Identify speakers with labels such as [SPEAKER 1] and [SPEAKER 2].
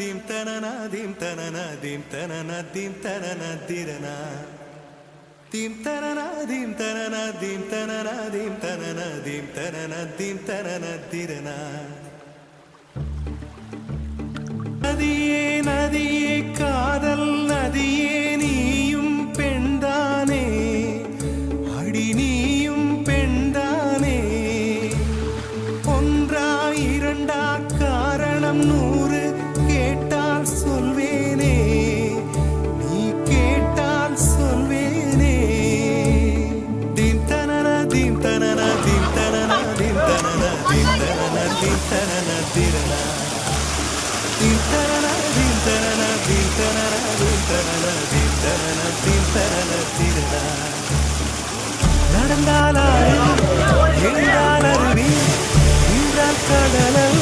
[SPEAKER 1] theme தனனா theme தனனா theme தனனா தீம் தனனா திரனா தீம் தனனா தீம் தனனா தீம் தனனா தீம் தனனா தீம் தனனா தீம் தனனா திரனா நதியே நதியே காதல் நதியே நீயும் பெண்தானே அடி நீயும் பெண்தானே ஒன்றா இரண்டா காரணம் 100 கேட்டால் சொல்வேனே நீ கேட்டால் சொல்வேனே தீம் தனனா தீம் தனனா தீம் தனனா தீம் தனனா தீம் தனனா தீம் தனனா திரனா தீம் தனனா தீம் தனனா தீம் தனனா தீம் தனனா தீம் தனனா தீம் தனனா திரனா நடந்தால் ஆறு எழுந்தால் அருவி நின்றால் கடலல்